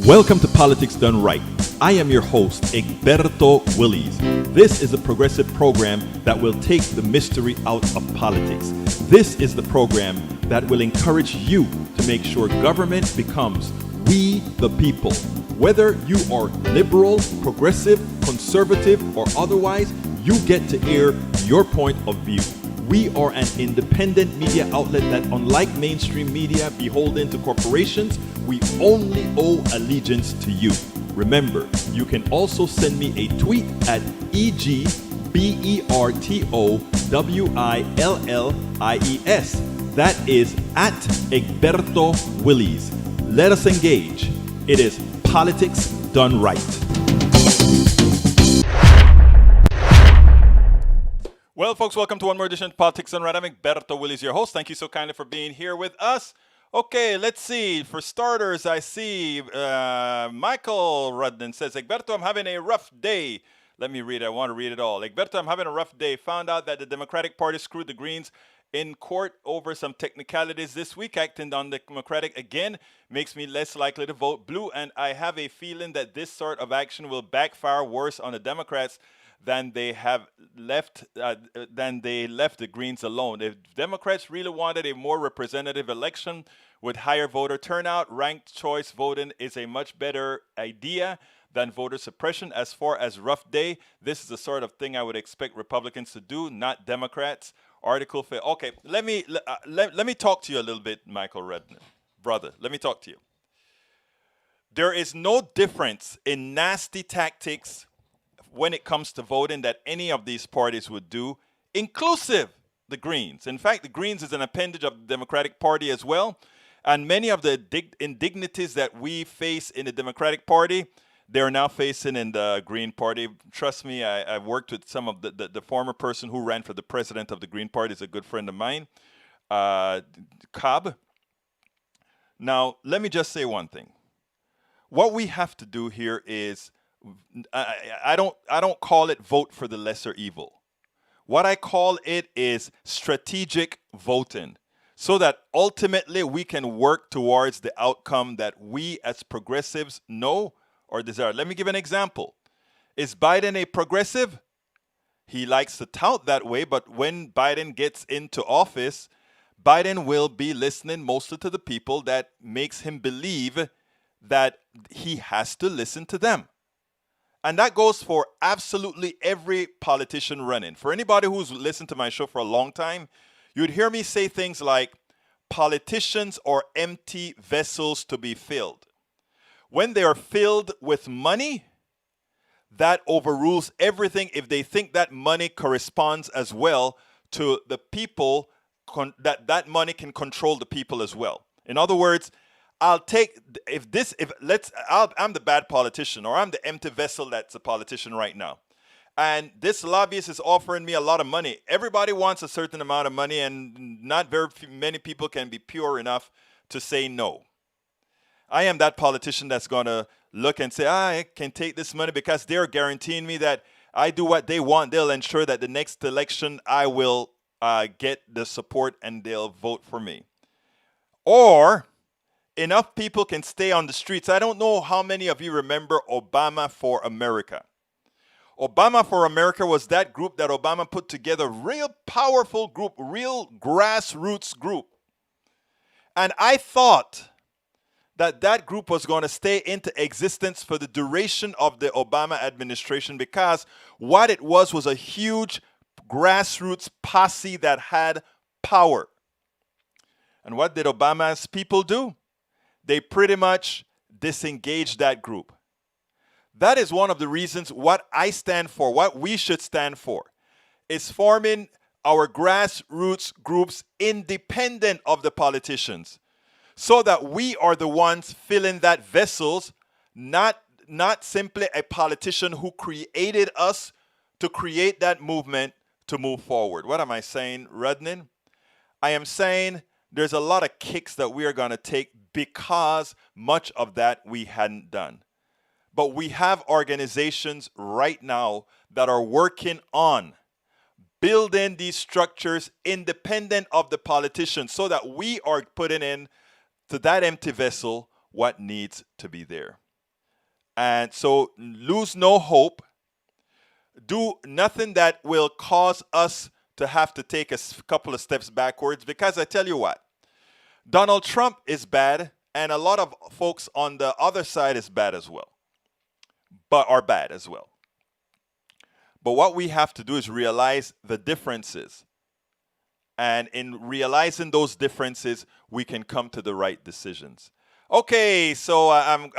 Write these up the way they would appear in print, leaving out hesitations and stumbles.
Welcome to Politics Done Right. I am your host, Egberto Willies. This is a progressive program that will take the mystery out of politics. This is the program that will encourage you to make sure government becomes we the people. Whether you are liberal, progressive, conservative, or otherwise, you get to air your point of view. We are an independent media outlet that, unlike mainstream media beholden to corporations, we only owe allegiance to you. Remember, you can also send me a tweet at EGBERTOWILLIES. That is at Egberto Willies. Let us engage. It is Politics Done Right. Well, folks, welcome to one more edition of Politics Done Right. I'm Egberto Willies, your host. Thank you so kindly for being here with us. Okay, let's see. For starters, I see Michael Rudden says, Egberto, I'm having a rough day. Let me read it. I want to read it all. Egberto, I'm having a rough day. Found out that the Democratic Party screwed the Greens in court over some technicalities this week. Acting on the Democratic again makes me less likely to vote blue, and I have a feeling that this sort of action will backfire worse on the Democrats than they left the Greens alone. If Democrats really wanted a more representative election with higher voter turnout, ranked choice voting is a much better idea than voter suppression. As far as rough day, this is the sort of thing I would expect Republicans to do, not Democrats. Article 5. Okay, let me talk to you a little bit, Michael Redden, brother. Let me talk to you. There is no difference in nasty tactics when it comes to voting that any of these parties would do, inclusive the Greens. In fact, the Greens is an appendage of the Democratic Party as well. And many of the indignities that we face in the Democratic Party, they're now facing in the Green Party. Trust me, I've worked with some of the former person who ran for the president of the Green Party is a good friend of mine, Cobb. Now, let me just say one thing. What we have to do here is, I don't call it vote for the lesser evil. What I call it is strategic voting, so that ultimately we can work towards the outcome that we as progressives know or desire. Let me give an example. Is Biden a progressive? He likes to tout that way, but when Biden gets into office, Biden will be listening mostly to the people that makes him believe that he has to listen to them. And that goes for absolutely every politician running. For anybody who's listened to my show for a long time, you'd hear me say things like, politicians are empty vessels to be filled. When they are filled with money, that overrules everything if they think that money corresponds as well to the people, that money can control the people as well. In other words, I'm the bad politician, or I'm the empty vessel that's a politician right now. And this lobbyist is offering me a lot of money. Everybody wants a certain amount of money, and not very many people can be pure enough to say no. I am that politician that's going to look and say, I can take this money because they're guaranteeing me that I do what they want. They'll ensure that the next election I will get the support and they'll vote for me. Or enough people can stay on the streets. I don't know how many of you remember Obama for America. Obama for America was that group that Obama put together, real powerful group, real grassroots group. And I thought that group was going to stay into existence for the duration of the Obama administration, because what it was a huge grassroots posse that had power. And what did Obama's people do? They pretty much disengaged that group. That is one of the reasons what I stand for, what we should stand for, is forming our grassroots groups independent of the politicians, so that we are the ones filling that vessels, not simply a politician who created us to create that movement to move forward. What am I saying, Rudnin? I am saying there's a lot of kicks that we are going to take because much of that we hadn't done. But we have organizations right now that are working on building these structures independent of the politicians, so that we are putting in to that empty vessel what needs to be there. And so lose no hope. Do nothing that will cause us to have to take a couple of steps backwards, because I tell you what, Donald Trump is bad, and a lot of folks on the other side is bad as well, but are bad as well. But what we have to do is realize the differences. And in realizing those differences, we can come to the right decisions. Okay, so I'm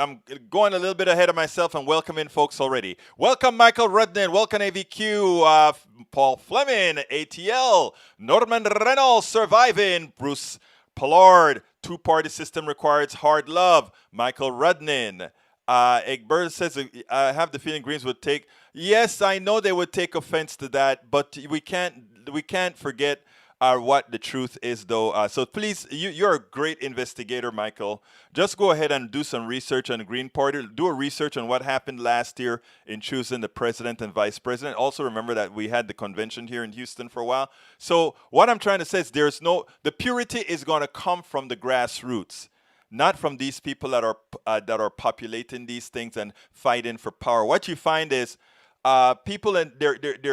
going a little bit ahead of myself and welcoming folks already. Welcome Michael Rudnin, welcome AVQ, Paul Fleming, ATL, Norman Reynolds, Surviving, Bruce Pollard, two-party system requires hard love, Michael Rudnin. Egbert says, I have the feeling Greens would take. Yes, I know they would take offense to that, but we can't forget what the truth is, though. So please, you're a great investigator, Michael. Just go ahead and do some research on the Green Party. Do a research on what happened last year in choosing the president and vice president. Also, remember that we had the convention here in Houston for a while. So what I'm trying to say is the purity is going to come from the grassroots, not from these people that are populating these things and fighting for power. What you find is there are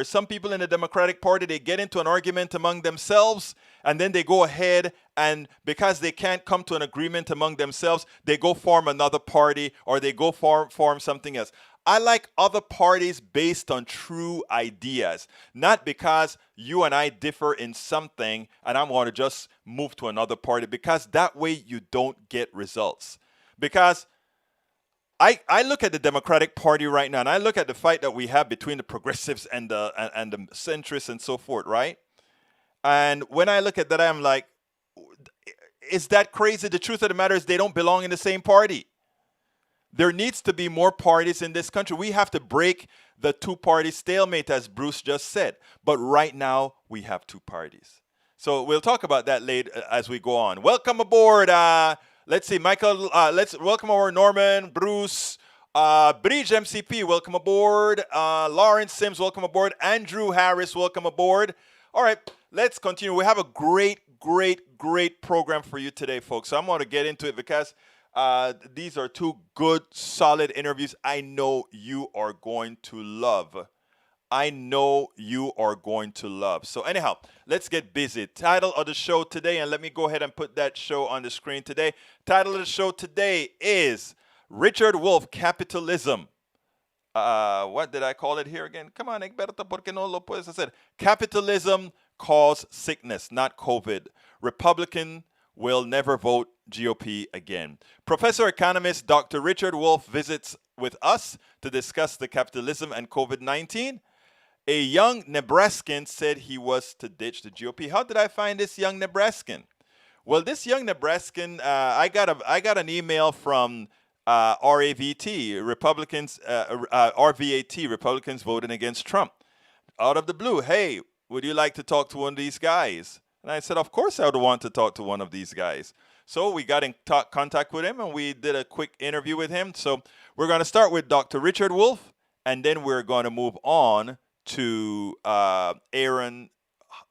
some people in the Democratic Party, they get into an argument among themselves, and then they go ahead and because they can't come to an agreement among themselves, they go form another party or they go form something else. I like other parties based on true ideas, not because you and I differ in something and I want to just move to another party, because that way you don't get results. Because I look at the Democratic Party right now, and I look at the fight that we have between the progressives and the centrists and so forth, right? And when I look at that, I'm like, is that crazy? The truth of the matter is they don't belong in the same party. There needs to be more parties in this country. We have to break the two-party stalemate, as Bruce just said. But right now, we have two parties. So we'll talk about that later as we go on. Welcome aboard. Let's see, Michael, let's welcome aboard Norman, Bruce, Bridge MCP, welcome aboard. Lawrence Sims, welcome aboard. Andrew Harris, welcome aboard. All right, let's continue. We have a great program for you today, folks. So I'm going to get into it because these are two good, solid interviews I know you are going to love. I know you are going to love. So anyhow, let's get busy. Title of the show today, and let me go ahead and put that show on the screen today. Title of the show today is Richard Wolff, Capitalism. What did I call it here again? Come on, Egberto, ¿por qué no lo puedes hacer? Capitalism caused sickness, not COVID. Republican will never vote GOP again. Professor Economist Dr. Richard Wolff visits with us to discuss the capitalism and COVID-19. A young Nebraskan said he was to ditch the GOP. How did I find this young Nebraskan? Well, this young Nebraskan, I got an email from RAVT, Republicans, RVAT, Republicans voting against Trump. Out of the blue, hey, would you like to talk to one of these guys? And I said, of course I would want to talk to one of these guys. So we got in contact with him and we did a quick interview with him. So we're going to start with Dr. Richard Wolff, and then we're going to move on to Aaron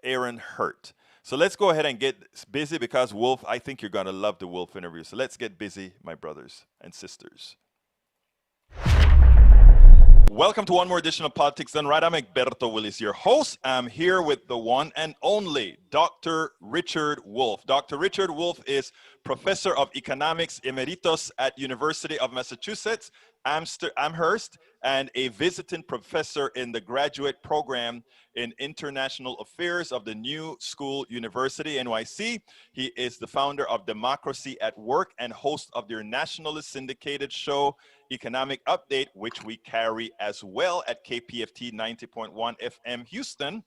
Hurt. So let's go ahead and get busy because Wolff, I think you're going to love the Wolff interview. So let's get busy, my brothers and sisters. Welcome to one more edition of Politics Done Right. I'm Egberto Willis, your host. I'm here with the one and only Dr. Richard Wolff. Dr. Richard Wolff is Professor of Economics Emeritus at University of Massachusetts, Amherst, and a visiting professor in the graduate program in International Affairs of the New School University, NYC. He is the founder of Democracy at Work and host of their nationally syndicated show, Economic Update, which we carry as well at KPFT 90.1 FM Houston.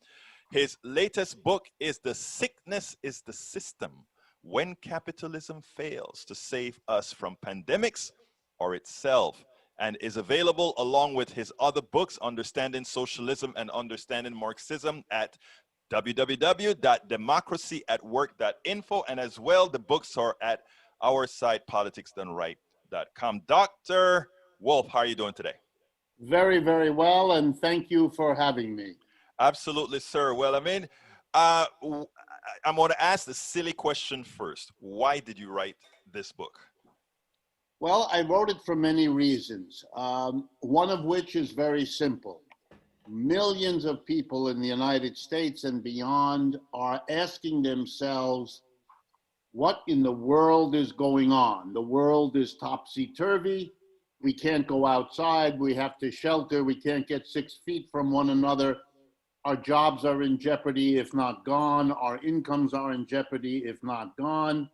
His latest book is The Sickness is the System: When Capitalism Fails to Save Us from Pandemics or Itself, and is available along with his other books, Understanding Socialism and Understanding Marxism, at www.democracyatwork.info, and as well, the books are at our site, politicsdoneright.com. Dr. Wolff, how are you doing today? Very, very well, and thank you for having me. Absolutely, sir. Well, I mean, I'm going to ask the silly question first. Why did you write this book? Well, I wrote it for many reasons, one of which is very simple. Millions of people in the United States and beyond are asking themselves, what in the world is going on? The world is topsy-turvy. We can't go outside. We have to shelter. We can't get 6 feet from one another. Our jobs are in jeopardy, if not gone. Our incomes are in jeopardy, if not gone.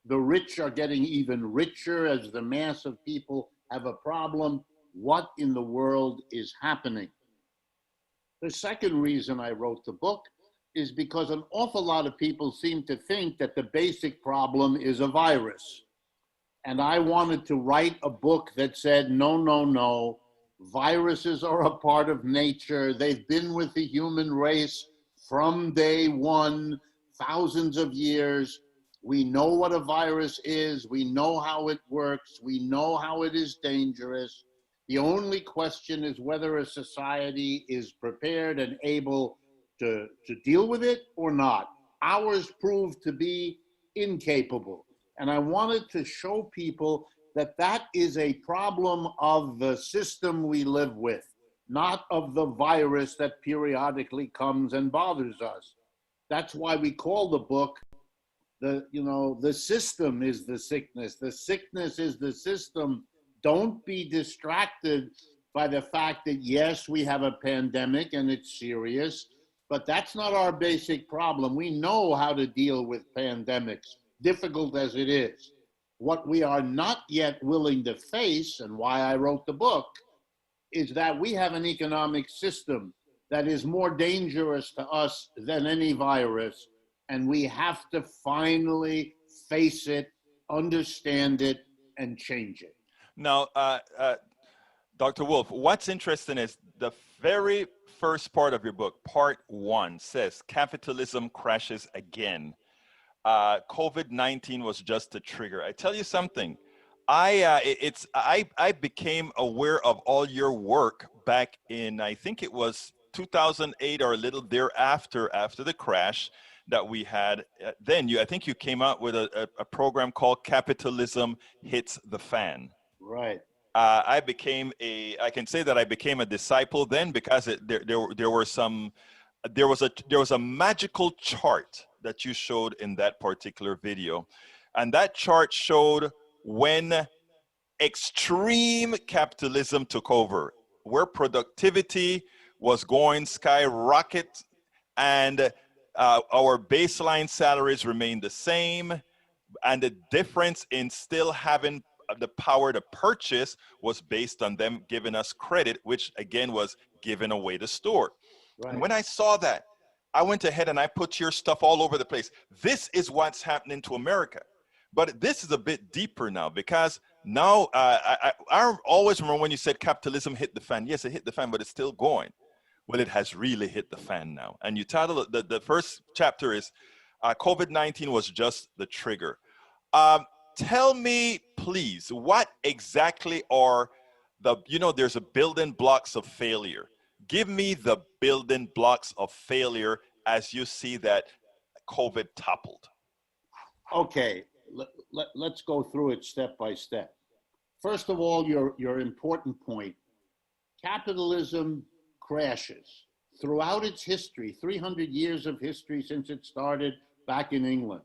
The rich are getting even richer as the mass of people have a problem. What in the world is happening? The second reason I wrote the book is because an awful lot of people seem to think that the basic problem is a virus. And I wanted to write a book that said, no, no, no, viruses are a part of nature. They've been with the human race from day one, thousands of years. We know what a virus is. We know how it works. We know how it is dangerous. The only question is whether a society is prepared and able to deal with it or not. Ours proved to be incapable. And I wanted to show people that that is a problem of the system we live with, not of the virus that periodically comes and bothers us. That's why we call the book, the system is the sickness. The sickness is the system. Don't be distracted by the fact that, yes, we have a pandemic and it's serious, but that's not our basic problem. We know how to deal with pandemics, difficult as it is. What we are not yet willing to face, and why I wrote the book, is that we have an economic system that is more dangerous to us than any virus, and we have to finally face it, understand it, and change it. Now, Dr. Wolff, what's interesting is the very first part of your book, part 1, says capitalism crashes again. COVID-19 was just a trigger. I tell you something. I became aware of all your work back in, I think it was 2008 or a little thereafter, after the crash that we had. I think you came out with a program called Capitalism Hits the Fan. Right. I can say that I became a disciple then, because there was a magical chart that you showed in that particular video. And that chart showed when extreme capitalism took over, where productivity was going skyrocket, and our baseline salaries remained the same, and the difference in still having the power to purchase was based on them giving us credit, which again was giving away the store. Right. And when I saw that, I went ahead and I put your stuff all over the place. This is what's happening to America. But this is a bit deeper now, because now I always remember when you said capitalism hit the fan. Yes, it hit the fan, but it's still going. Well, it has really hit the fan now. And you title the first chapter is COVID-19 was just the trigger. Tell me, please, what exactly are there's a building blocks of failure. Give me the building blocks of failure as you see that COVID toppled. Okay, let's go through it step by step. First of all, your important point. Capitalism crashes throughout its history, 300 years of history since it started back in England.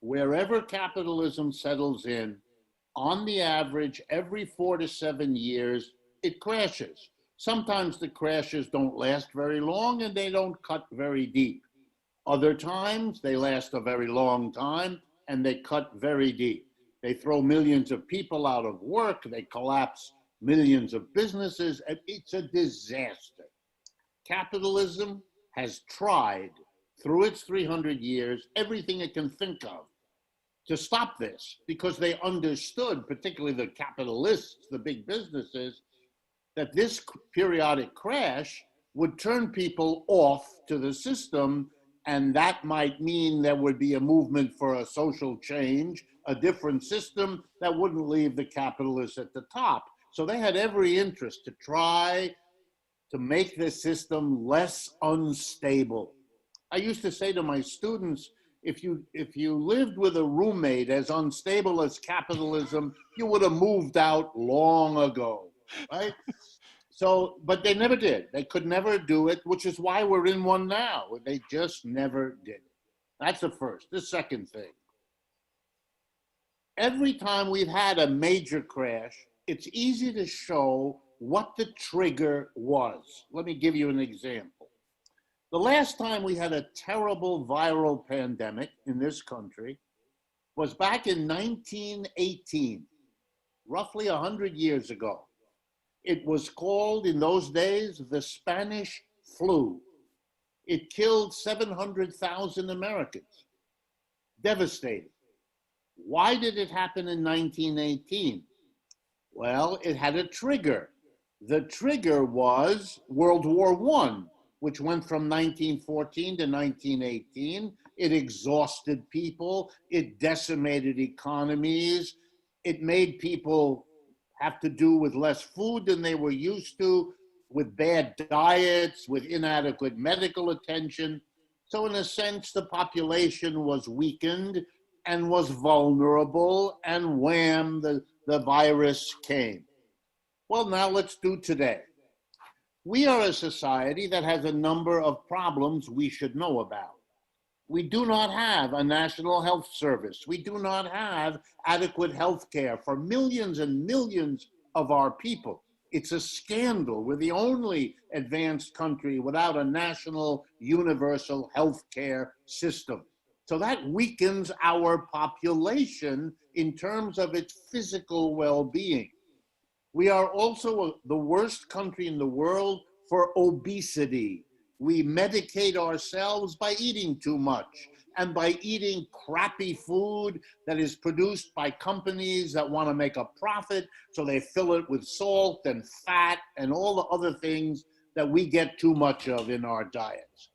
Wherever capitalism settles in, on the average, every 4 to 7 years, it crashes. Sometimes the crashes don't last very long and they don't cut very deep. Other times, they last a very long time and they cut very deep. They throw millions of people out of work, they collapse millions of businesses, and it's a disaster. Capitalism has tried, through its 300 years, everything it can think of to stop this, because they understood, particularly the capitalists, the big businesses, that this periodic crash would turn people off to the system, and that might mean there would be a movement for a social change, a different system that wouldn't leave the capitalists at the top. So they had every interest to try to make the system less unstable. I used to say to my students, If you lived with a roommate as unstable as capitalism, you would have moved out long ago, right? So, but they never did. They could never do it, which is why we're in one now. They just never did. That's the first. The second thing, every time we've had a major crash, it's easy to show what the trigger was. Let me give you an example. The last time we had a terrible viral pandemic in this country was back in 1918, roughly 100 years ago. It was called, in those days, the Spanish flu. It killed 700,000 Americans. Devastating. Why did it happen in 1918? Well, it had a trigger. The trigger was World War I, which went from 1914 to 1918. It exhausted people. It decimated economies. It made people have to do with less food than they were used to, with bad diets, with inadequate medical attention. So in a sense, the population was weakened and was vulnerable, and wham, the virus came. Well, now let's do today. We are a society that has a number of problems we should know about. We do not have a national health service. We do not have adequate health care for millions and millions of our people. It's a scandal. We're the only advanced country without a national universal health care system. So that weakens our population in terms of its physical well-being. We are also the worst country in the world for obesity. We medicate ourselves by eating too much and by eating crappy food that is produced by companies that want to make a profit, so they fill it with salt and fat and all the other things that we get too much of in our diets.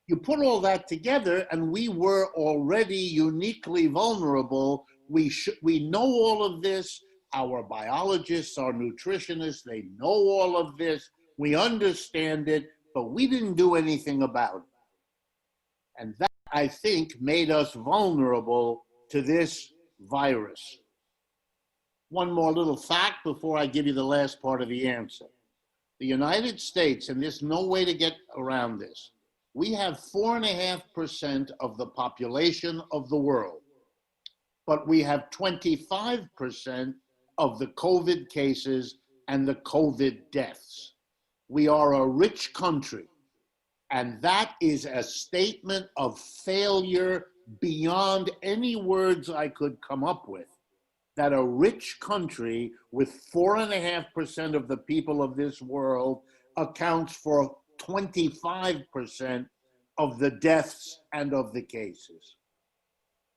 You put all that together, and we were already uniquely vulnerable. We know all of this. Our biologists, our nutritionists, they know all of this. We understand it, but we didn't do anything about it. And that, I think, made us vulnerable to this virus. One more little fact before I give you the last part of the answer. The United States, and there's no way to get around this, we have 4.5% of the population of the world, but we have 25% of the COVID cases and the COVID deaths. We are a rich country, and that is a statement of failure beyond any words I could come up with, that a rich country with 4.5% of the people of this world accounts for 25% of the deaths and of the cases.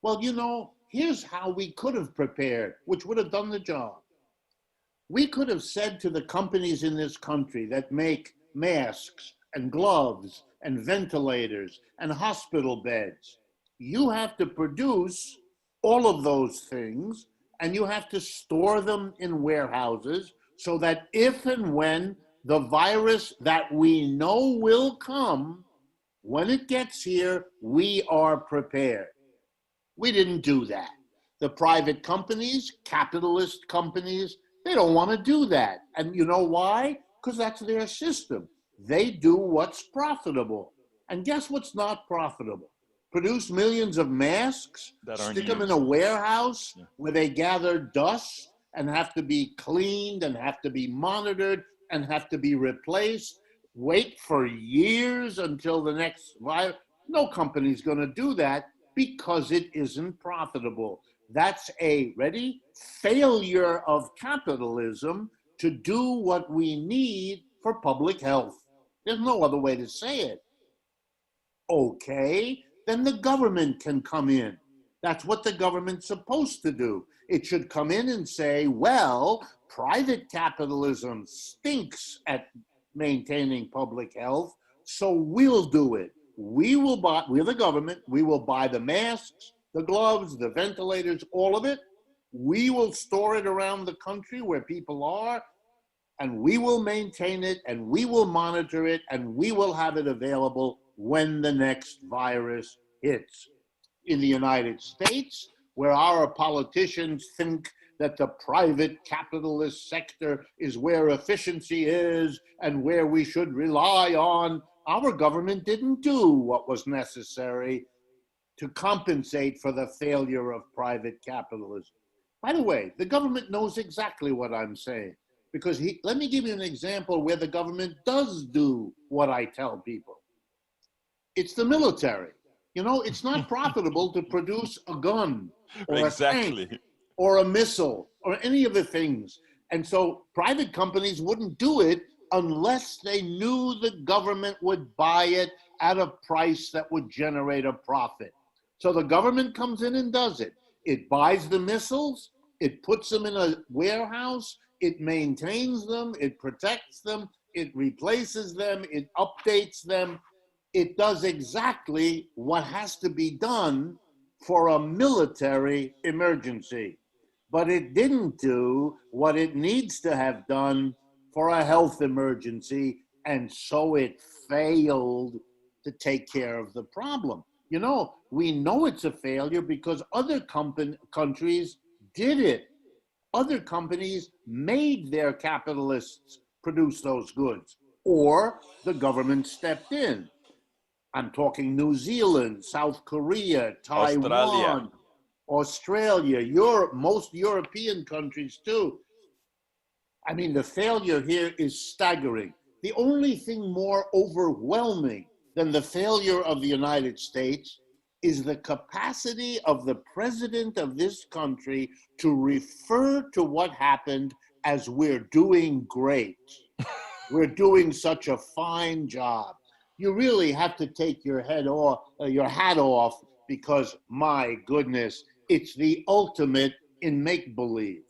Well, you know, here's how we could have prepared, which would have done the job. We could have said to the companies in this country that make masks and gloves and ventilators and hospital beds, you have to produce all of those things, and you have to store them in warehouses so that if and when the virus that we know will come, when it gets here, we are prepared. We didn't do that. The private companies, capitalist companies, they don't want to do that. And you know why? Because that's their system. They do what's profitable. And guess what's not profitable? Produce millions of masks, stick them in a warehouse where they gather dust and have to be cleaned and have to be monitored and have to be replaced. Wait for years until the next virus. No company's going to do that because it isn't profitable. That's a, ready? Failure of capitalism to do what we need for public health. There's no other way to say it. Okay, then the government can come in. That's what the government's supposed to do. It should come in and say, well, private capitalism stinks at maintaining public health, so we'll do it. We're the government, we will buy the masks, the gloves, the ventilators, all of it. We will store it around the country where people are, and we will maintain it, and we will monitor it, and we will have it available when the next virus hits. in the United States, where our politicians think that the private capitalist sector is where efficiency is and where we should rely on. Our government didn't do what was necessary to compensate for the failure of private capitalism. By the way, the government knows exactly what I'm saying, because let me give you an example where the government does do what I tell people. It's the military. You know, it's not profitable to produce a gun or a tank or a missile or any of the things. And so private companies wouldn't do it unless they knew the government would buy it at a price that would generate a profit. So the government comes in and does it. It buys the missiles, it puts them in a warehouse, it maintains them, it protects them, it replaces them, it updates them. It does exactly what has to be done for a military emergency. But it didn't do what it needs to have done for a health emergency, and so it failed to take care of the problem. You know, we know it's a failure because other countries did it. Other companies made their capitalists produce those goods, or the government stepped in. I'm talking New Zealand, South Korea, Taiwan, Australia, Europe, most European countries too. I mean, the failure here is staggering. The only thing more overwhelming than the failure of the United States is the capacity of the president of this country to refer to what happened as we're doing great. We're doing such a fine job. You really have to take your hat off, because my goodness, it's the ultimate in make-believe.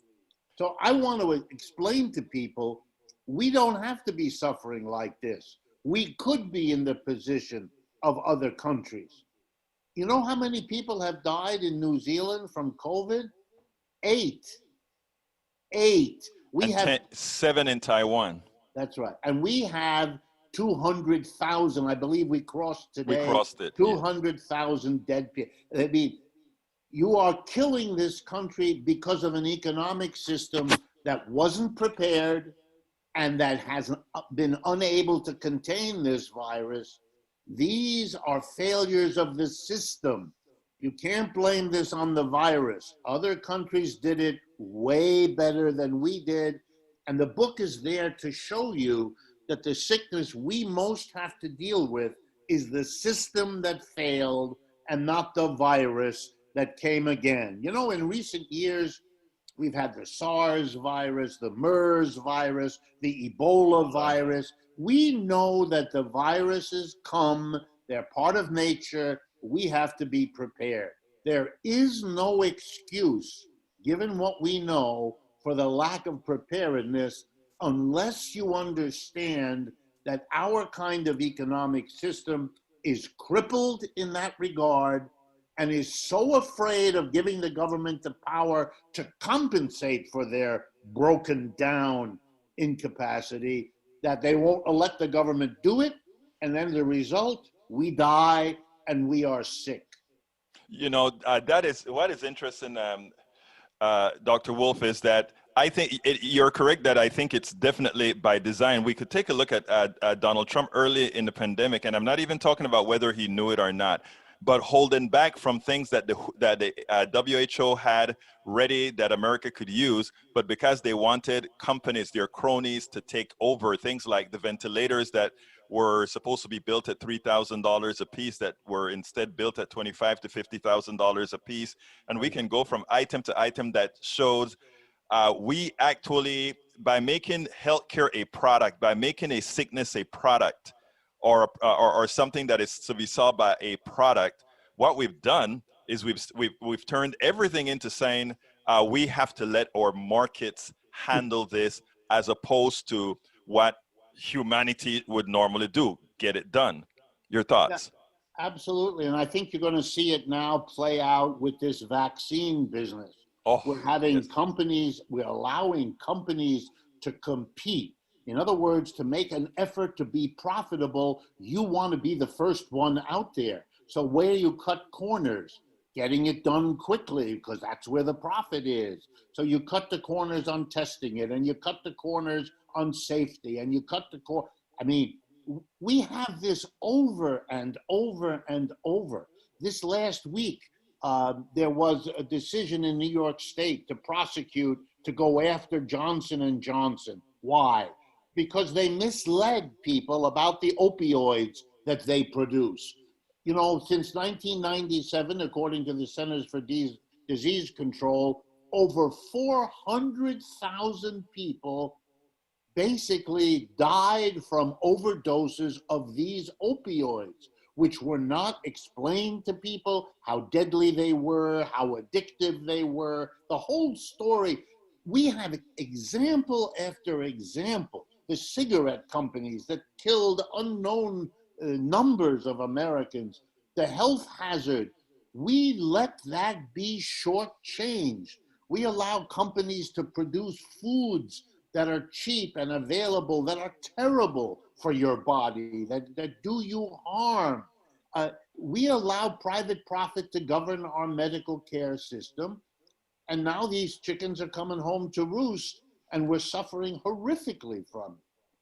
So I want to explain to people, we don't have to be suffering like this. We could be in the position of other countries. You know how many people have died in New Zealand from COVID? 8. We have 7 in Taiwan. That's right. And we have 200,000, I believe we crossed today. We crossed it. 200,000 dead people. I mean, you are killing this country because of an economic system that wasn't prepared and that has been unable to contain this virus. These are failures of the system. You can't blame this on the virus. Other countries did it way better than we did. And the book is there to show you that the sickness we most have to deal with is the system that failed and not the virus that came again. You know, in recent years, we've had the SARS virus, the MERS virus, the Ebola virus. We know that the viruses come, they're part of nature. We have to be prepared. There is no excuse, given what we know, for the lack of preparedness, unless you understand that our kind of economic system is crippled in that regard and is so afraid of giving the government the power to compensate for their broken down incapacity that they won't let the government do it. And then the result, we die and we are sick. You know, that is what is interesting, Dr. Wolff, is that I think you're correct that I think it's definitely by design. We could take a look at Donald Trump early in the pandemic, and I'm not even talking about whether he knew it or not, but holding back from things that the WHO had ready that America could use, but because they wanted companies, their cronies, to take over things like the ventilators that were supposed to be built at $3,000 a piece that were instead built at $25,000 to $50,000 a piece. And we can go from item to item that shows we actually, by making healthcare a product, by making a sickness a product, or something that is to be solved by a product, what we've done is we've turned everything into saying we have to let our markets handle this, as opposed to what humanity would normally do, get it done. Your thoughts? Yeah, absolutely. And I think you're going to see it now play out with this vaccine business. We're having companies, we're allowing companies to compete. In other words, to make an effort to be profitable, you want to be the first one out there. So where you cut corners, getting it done quickly because that's where the profit is. So you cut the corners on testing it, and you cut the corners on safety, and you cut the I mean, we have this over and over and over. This last week, there was a decision in New York State to prosecute, to go after Johnson and Johnson. Why? Because they misled people about the opioids that they produce. You know, since 1997, according to the Centers for Disease Control, over 400,000 people basically died from overdoses of these opioids, which were not explained to people how deadly they were, how addictive they were, the whole story. We have example after example. The cigarette companies that killed unknown numbers of Americans, the health hazard. We let that be shortchanged. We allow companies to produce foods that are cheap and available, that are terrible for your body, that do you harm. We allow private profit to govern our medical care system. And now these chickens are coming home to roost, and we're suffering horrifically from it.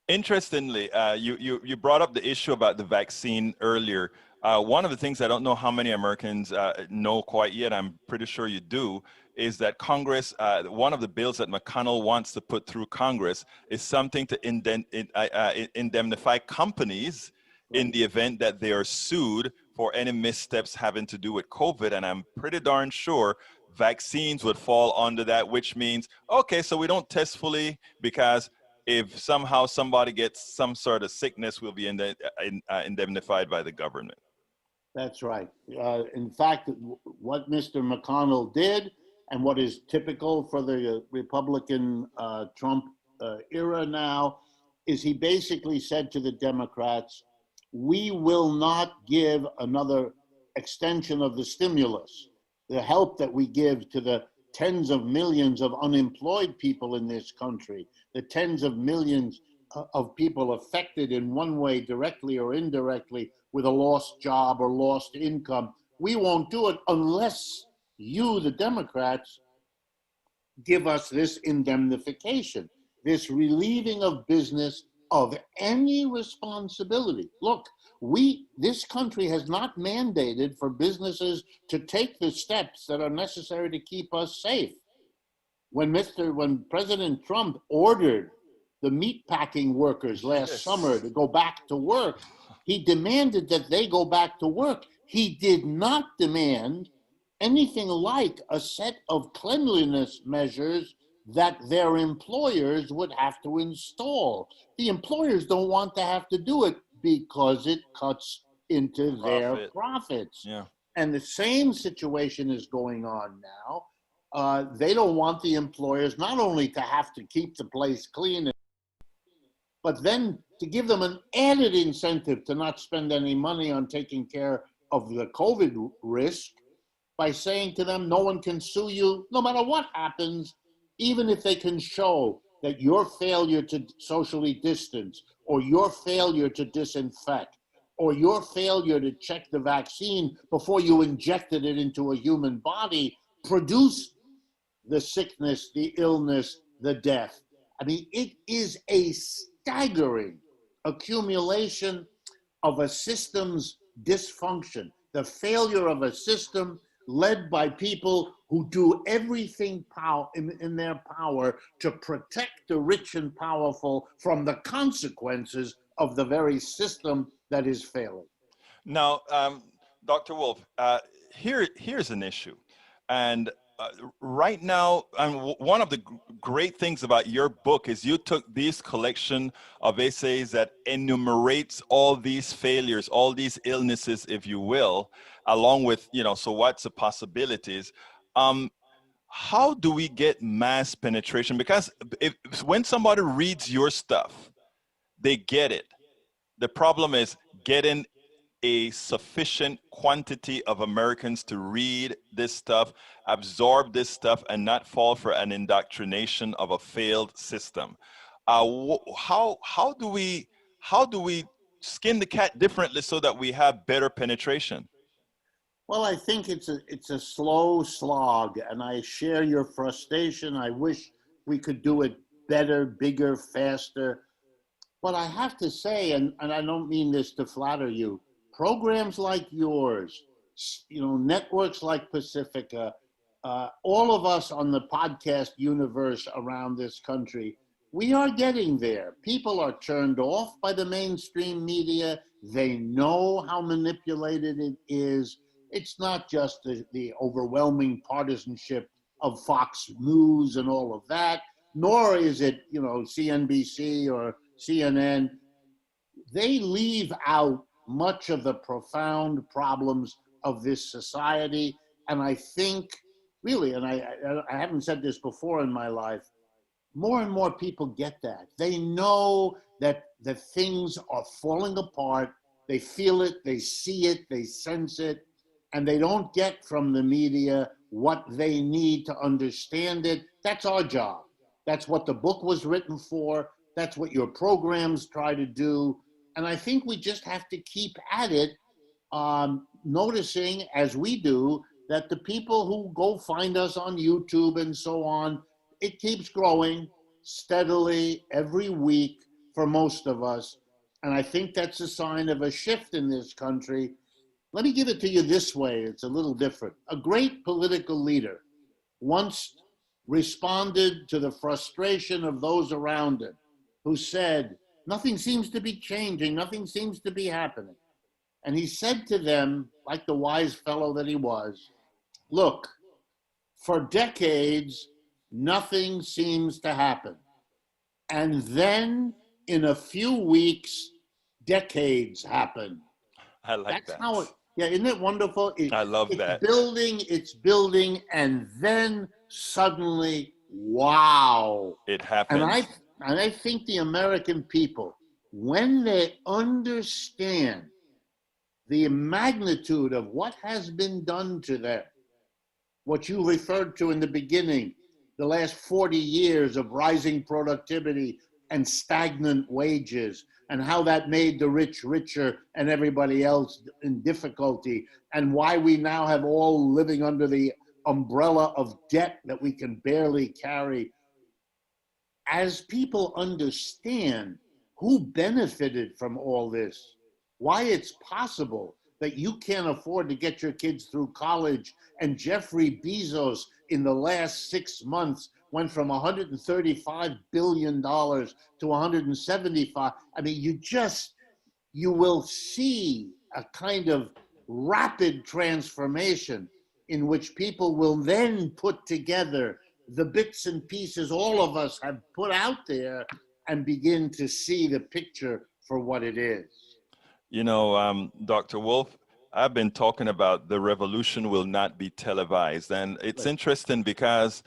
Interestingly, you brought up the issue about the vaccine earlier. One of the things I don't know how many Americans know quite yet, I'm pretty sure you do, is that Congress, one of the bills that McConnell wants to put through Congress is something to indemnify companies in the event that they are sued for any missteps having to do with COVID. And I'm pretty darn sure vaccines would fall under that, which means, okay, so we don't test fully because if somehow somebody gets some sort of sickness, we'll be indemnified by the government. That's right. In fact, what Mr. McConnell did, and what is typical for the Republican Trump era now, is he basically said to the Democrats, we will not give another extension of the stimulus, the help that we give to the tens of millions of unemployed people in this country, the tens of millions of people affected in one way, directly or indirectly, with a lost job or lost income. We won't do it unless you, the Democrats, give us this indemnification, this relieving of business of any responsibility. Look, this country has not mandated for businesses to take the steps that are necessary to keep us safe. When President Trump ordered the meatpacking workers last summer to go back to work, he demanded that they go back to work. He did not demand anything like a set of cleanliness measures that their employers would have to install. The employers don't want to have to do it because it cuts into their profits. Yeah. And the same situation is going on now. They don't want the employers not only to have to keep the place clean, but then to give them an added incentive to not spend any money on taking care of the COVID risk by saying to them, no one can sue you no matter what happens, even if they can show that your failure to socially distance, or your failure to disinfect, or your failure to check the vaccine before you injected it into a human body produced the sickness, the illness, the death. I mean, it is a staggering accumulation of a system's dysfunction, the failure of a system led by people who do everything in their power to protect the rich and powerful from the consequences of the very system that is failing. Now, Dr. Wolff, here's an issue. And right now, one of the great things about your book is you took this collection of essays that enumerates all these failures, all these illnesses, if you will, along with, so what's the possibilities? How do we get mass penetration? Because when somebody reads your stuff, they get it. The problem is getting a sufficient quantity of Americans to read this stuff, absorb this stuff, and not fall for an indoctrination of a failed system. How do we skin the cat differently so that we have better penetration? Well, I think it's a slow slog, and I share your frustration. I wish we could do it better, bigger, faster. But I have to say, and I don't mean this to flatter you, programs like yours, networks like Pacifica, all of us on the podcast universe around this country, we are getting there. People are turned off by the mainstream media. They know how manipulated it is. It's not just the overwhelming partisanship of Fox News and all of that, nor is it, CNBC or CNN. They leave out much of the profound problems of this society. And I think, really, and I haven't said this before in my life, more and more people get that. They know that the things are falling apart. They feel it, they see it, they sense it, and they don't get from the media what they need to understand it. That's our job. That's what the book was written for. That's what your programs try to do. And I think we just have to keep at it, noticing, as we do, that the people who go find us on YouTube and so on, it keeps growing steadily every week for most of us. And I think that's a sign of a shift in this country. Let me give it to you this way. It's a little different. A great political leader once responded to the frustration of those around him who said, nothing seems to be changing, nothing seems to be happening. And he said to them, like the wise fellow that he was, look, for decades, nothing seems to happen. And then in a few weeks, decades happen. I like That's that. how it, yeah, isn't it wonderful? I love that. It's building, and then suddenly, wow. It And happens. I think the American people, when they understand the magnitude of what has been done to them, what you referred to in the beginning, the last 40 years of rising productivity and stagnant wages, and how that made the rich richer and everybody else in difficulty, and why we now have all living under the umbrella of debt that we can barely carry. As people understand who benefited from all this, why it's possible that you can't afford to get your kids through college, and Jeffrey Bezos in the last 6 months went from $135 billion to 175. I mean, you will see a kind of rapid transformation in which people will then put together the bits and pieces all of us have put out there and begin to see the picture for what it is. Dr. Wolff, I've been talking about the revolution will not be televised. And it's interesting because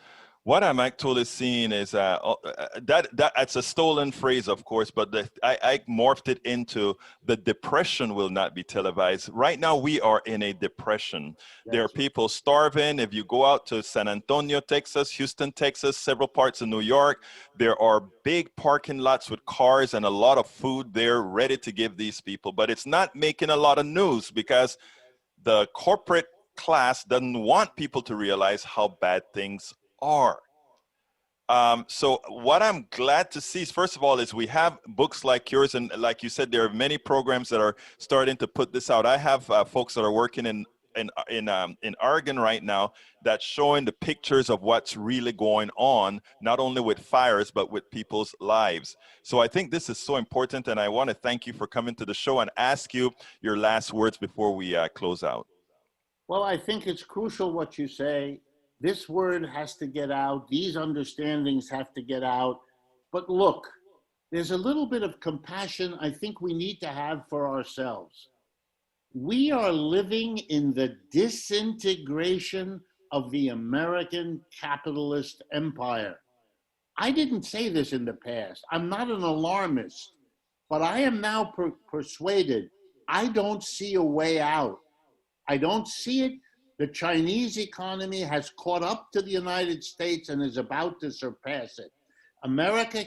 what I'm actually seeing is that's a stolen phrase, of course, but I morphed it into the depression will not be televised. Right now, we are in a depression. There are people starving. If you go out to San Antonio, Texas, Houston, Texas, several parts of New York, there are big parking lots with cars and a lot of food there ready to give these people. But it's not making a lot of news because the corporate class doesn't want people to realize how bad things are. So what I'm glad to see is, first of all, is we have books like yours, and like you said, there are many programs that are starting to put this out. I have folks that are working in Oregon right now that's showing the pictures of what's really going on, not only with fires, but with people's lives. So I think this is so important, and I want to thank you for coming to the show and ask you your last words before we close out. Well, I think it's crucial what you say. This word has to get out. These understandings have to get out. But look, there's a little bit of compassion I think we need to have for ourselves. We are living in the disintegration of the American capitalist empire. I didn't say this in the past. I'm not an alarmist, but I am now persuaded I don't see a way out. I don't see it. The Chinese economy has caught up to the United States and is about to surpass it. America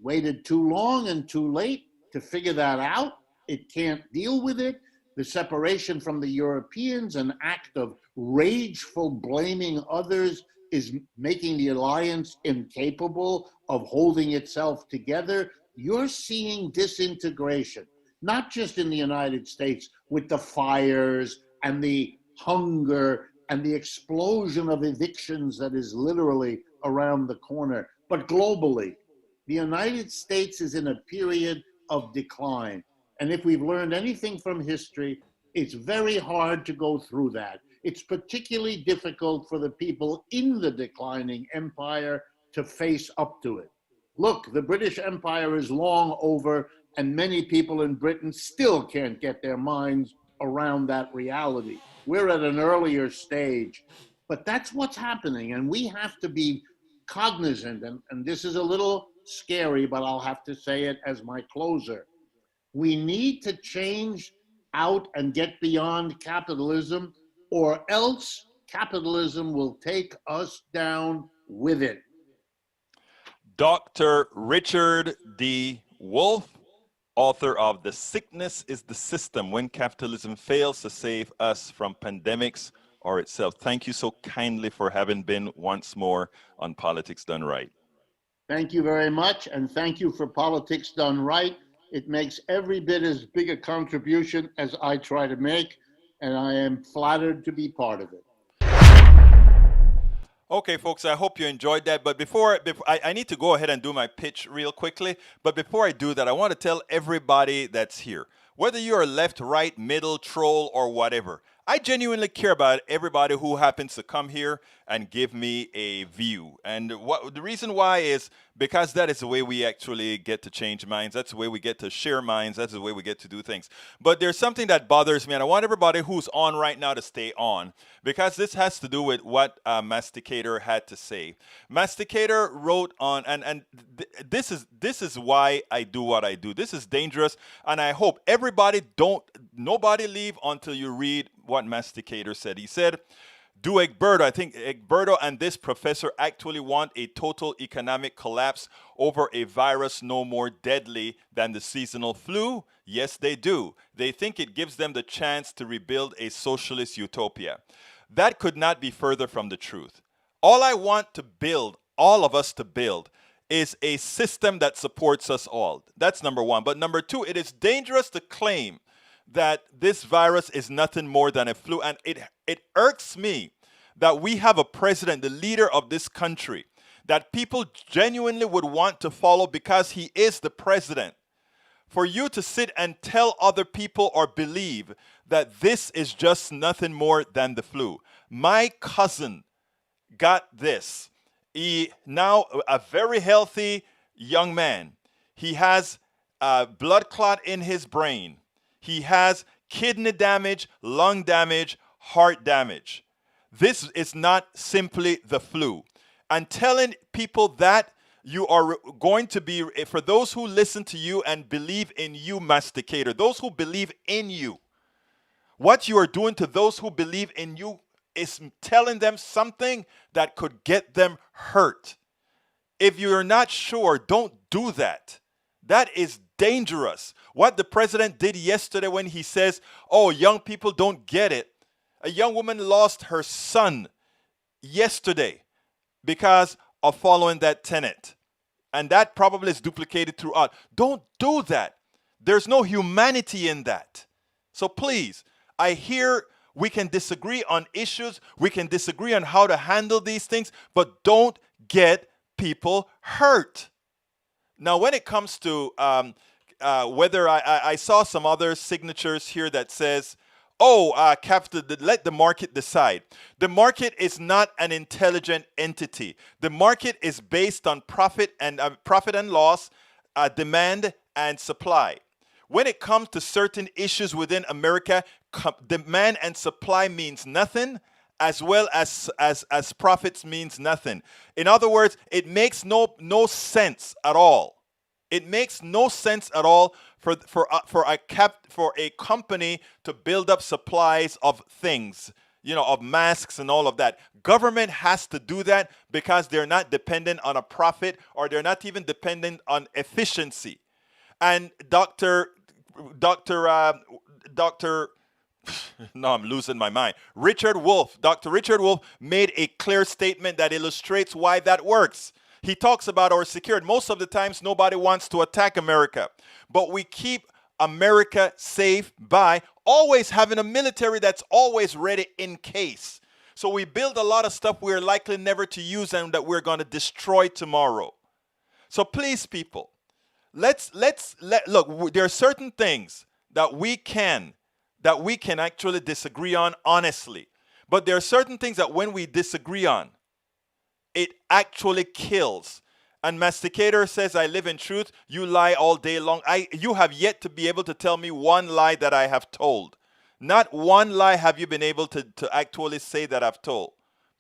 waited too long and too late to figure that out. It can't deal with it. The separation from the Europeans, an act of rageful blaming others, is making the alliance incapable of holding itself together. You're seeing disintegration, not just in the United States with the fires and the hunger and the explosion of evictions that is literally around the corner, but globally. The United States is in a period of decline. And if we've learned anything from history, it's very hard to go through that. It's particularly difficult for the people in the declining empire to face up to it. Look, the British Empire is long over, and many people in Britain still can't get their minds around that reality. We're at an earlier stage, but that's what's happening, and we have to be cognizant, and this is a little scary, but I'll have to say it as my closer. We need to change out and get beyond capitalism, or else capitalism will take us down with it. Dr. Richard D. Wolff, author of The Sickness is the System, When Capitalism Fails to Save Us from Pandemics or Itself. Thank you so kindly for having been once more on Politics Done Right. Thank you very much, and thank you for Politics Done Right. It makes every bit as big a contribution as I try to make, and I am flattered to be part of it. Okay, folks, I hope you enjoyed that. But before I need to go ahead and do my pitch real quickly. But before I do that, I want to tell everybody that's here, whether you're left, right, middle, troll, or whatever, I genuinely care about everybody who happens to come here and give me a view. And the reason why is because that is the way we actually get to change minds. That's the way we get to share minds. That's the way we get to do things. But there's something that bothers me, and I want everybody who's on right now to stay on, because this has to do with what Masticator had to say. Masticator wrote on, and this is why I do what I do. This is dangerous, and I hope nobody leave until you read what Masticator said. He said, do Egberto, I think Egberto and this professor actually want a total economic collapse over a virus no more deadly than the seasonal flu? Yes, they do. They think it gives them the chance to rebuild a socialist utopia. That could not be further from the truth. All I want to build, all of us to build, is a system that supports us all. That's number one. But number two, it is dangerous to claim that this virus is nothing more than a flu. And it irks me that we have a president, the leader of this country, that people genuinely would want to follow because he is the president. For you to sit and tell other people or believe that this is just nothing more than the flu. My cousin got this. He now a very healthy young man. He has blood clot in his brain. He has kidney damage, lung damage, heart damage. This is not simply the flu. And telling people that you are going to be, for those who listen to you and believe in you, Masticator, those who believe in you, what you are doing to those who believe in you is telling them something that could get them hurt. If you're not sure, don't do that. That is dangerous. What the president did yesterday when he says, oh, young people don't get it. A young woman lost her son yesterday because of following that tenet. And that probably is duplicated throughout. Don't do that. There's no humanity in that. So please, I hear we can disagree on issues. We can disagree on how to handle these things, but don't get people hurt. Now, when it comes to whether I saw some other signatures here that says, let the market decide. The market is not an intelligent entity. The market is based on profit and loss, demand and supply. When it comes to certain issues within America, demand and supply means nothing, as well as profits means nothing. In other words, it makes no sense at all. It makes no sense at all for a company to build up supplies of things, of masks and all of that. Government has to do that because they're not dependent on a profit, or they're not even dependent on efficiency. And Dr. No, I'm losing my mind. Richard Wolff, Dr. Richard Wolff made a clear statement that illustrates why that works. He talks about our security. Most of the times, nobody wants to attack America, but we keep America safe by always having a military that's always ready in case. So we build a lot of stuff we're likely never to use and that we're going to destroy tomorrow. So please, people, let's look. There are certain things that we can actually disagree on honestly, but there are certain things that when we disagree on, it actually kills. And Masticator says, I live in truth. You lie all day long. You have yet to be able to tell me one lie that I have told. Not one lie have you been able to actually say that I've told.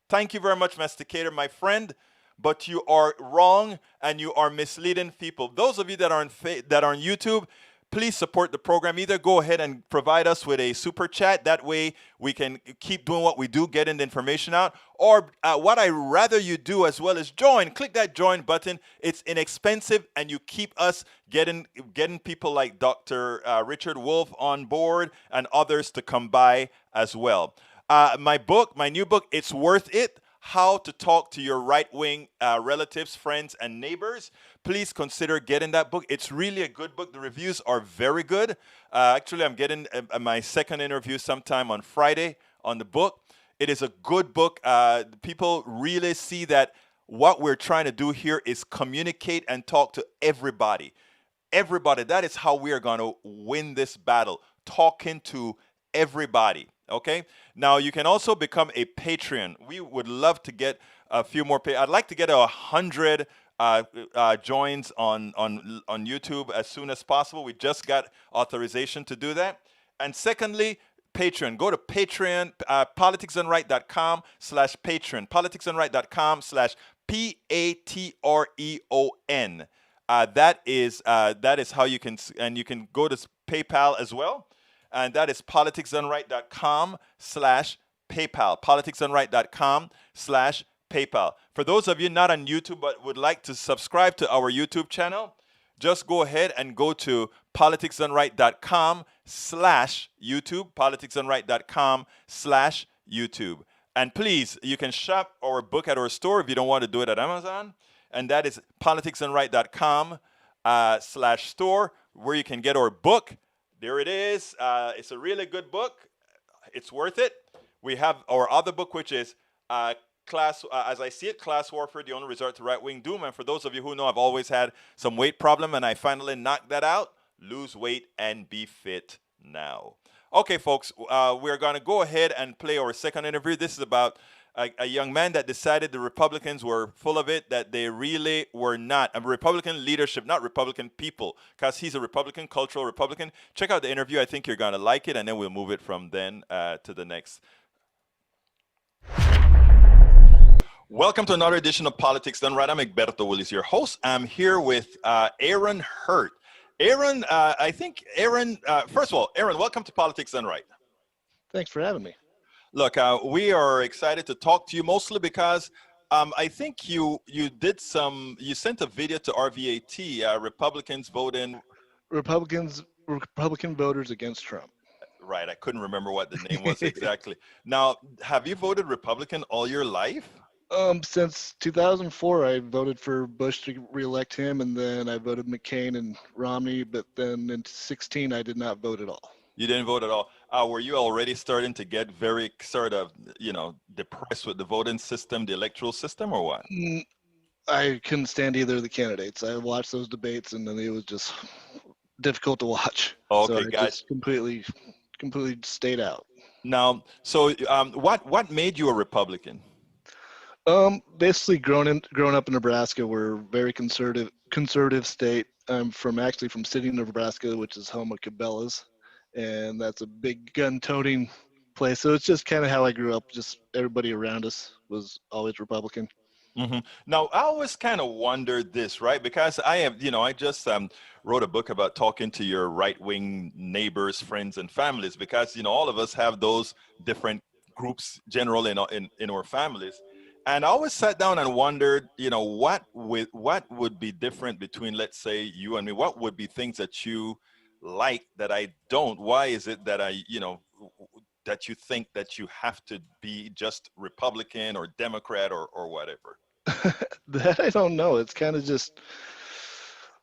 Thank you very much, Masticator, my friend. But you are wrong and you are misleading people. Those of you that are on YouTube, please support the program. Either go ahead and provide us with a super chat. That way we can keep doing what we do, getting the information out. Or what I rather you do as well is join. Click that join button. It's inexpensive and you keep us getting people like Dr. Richard Wolff on board and others to come by as well. My new book, It's Worth It. How to Talk to Your Right-Wing Relatives, Friends, and Neighbors. Please consider getting that book. It's really a good book. The reviews are very good. Actually, I'm getting my second interview sometime on Friday on the book. It is a good book. People really see that what we're trying to do here is communicate and talk to everybody. Everybody. That is how we are going to win this battle. Talking to everybody. Okay. Now you can also become a Patreon. We would love to get a few more. I'd like to get 100 joins on YouTube as soon as possible. We just got authorization to do that. And secondly, Patreon. Go to Patreon, politicsdoneright.com/Patreon, politicsdoneright.com/PATREON. That is how you can, and you can go to PayPal as well. And that is politicsdoneright.com/PayPal. Politicsdoneright.com/PayPal. For those of you not on YouTube but would like to subscribe to our YouTube channel, just go ahead and go to politicsdoneright.com/YouTube. Politicsdoneright.com/YouTube. And please, you can shop or book at our store if you don't want to do it at Amazon. And that is politicsdoneright.com/store, where you can get our book. There it is. It's a really good book. It's worth it. We have our other book, which is as I See It, Class Warfare, The Only Resort to Right-Wing Doom. And for those of you who know, I've always had some weight problem, and I finally knocked that out. Lose weight and be fit now. Okay, folks, we're going to go ahead and play our second interview. This is about a young man that decided the Republicans were full of it, that they really were not. A Republican leadership, not Republican people, because he's a Republican, cultural Republican. Check out the interview. I think you're going to like it, and then we'll move it from then to the next. Welcome to another edition of Politics Done Right. I'm Egberto Willis, your host. I'm here with Aaron Hurt. Aaron, first of all, Aaron, welcome to Politics Done Right. Thanks for having me. Look, we are excited to talk to you mostly because I think you sent a video to RVAT, Republican voters against Trump. Right, I couldn't remember what the name was exactly. Now, have you voted Republican all your life? Since 2004, I voted for Bush to reelect him, and then I voted McCain and Romney, but then in 2016, I did not vote at all. You didn't vote at all. Were you already starting to get very sort of, depressed with the voting system, the electoral system, or what? I couldn't stand either of the candidates. I watched those debates, and then it was just difficult to watch. Okay, so I guys. just completely stayed out. Now, so what made you a Republican? Basically, growing up in Nebraska, we're a very conservative state. I'm from City, Nebraska, which is home of Cabela's. And that's a big gun-toting place. So it's just kind of how I grew up. Just everybody around us was always Republican. Mm-hmm. Now, I always kind of wondered this, right? Because I just wrote a book about talking to your right-wing neighbors, friends, and families. Because, all of us have those different groups generally in our families. And I always sat down and wondered, what would be different between, let's say, you and me? What would be things that you like that I don't? Why is it that that you think that you have to be just Republican or Democrat or whatever? That I don't know. It's kind of just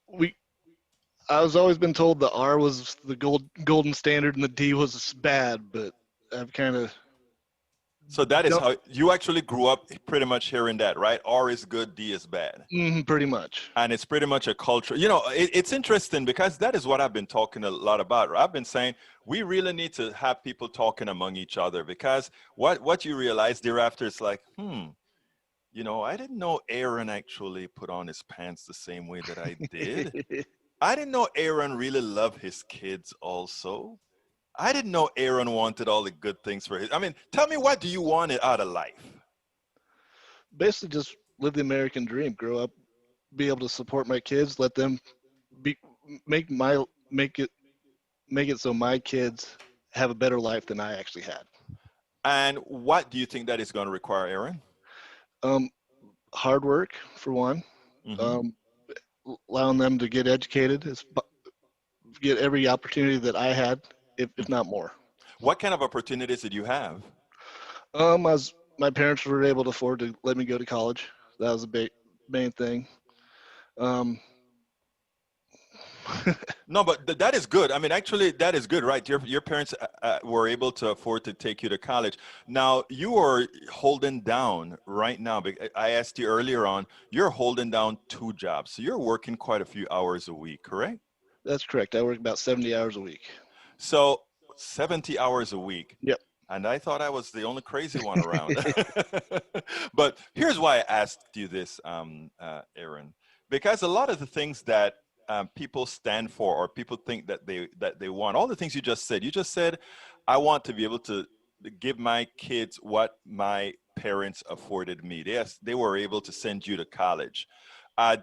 we. I was always been told the R was the golden standard and the D was bad, but I've kind of So that is don't. how you actually grew up pretty much hearing that, right? R is good, D is bad. Pretty much. And it's pretty much a culture. You know, it's interesting because that is what I've been talking a lot about. I've been saying we really need to have people talking among each other, because what you realize thereafter is like, you know, I didn't know Aaron actually put on his pants the same way that I did. I didn't know Aaron really loved his kids also. I didn't know Aaron wanted all the good things for his. I mean, tell me, what do you want out of life? Basically, just live the American dream. Grow up, be able to support my kids. Let them make it so my kids have a better life than I actually had. And what do you think that is going to require, Aaron? Hard work for one. Mm-hmm. Allowing them to get educated, get every opportunity that I had, if not more. What kind of opportunities did you have? As my parents were able to afford to let me go to college. That was a main thing. No, but that is good. I mean, actually, that is good, right? Your parents were able to afford to take you to college. Now, you are holding down right now. I asked you earlier on, you're holding down 2 jobs. So you're working quite a few hours a week, correct? That's correct. I work about 70 hours a week. So 70 hours a week. Yep. And I thought I was the only crazy one around. But here's why I asked you this, Aaron, because a lot of the things that people stand for, or people think that they want, all the things you just said, I want to be able to give my kids what my parents afforded me. Yes, they were able to send you to college.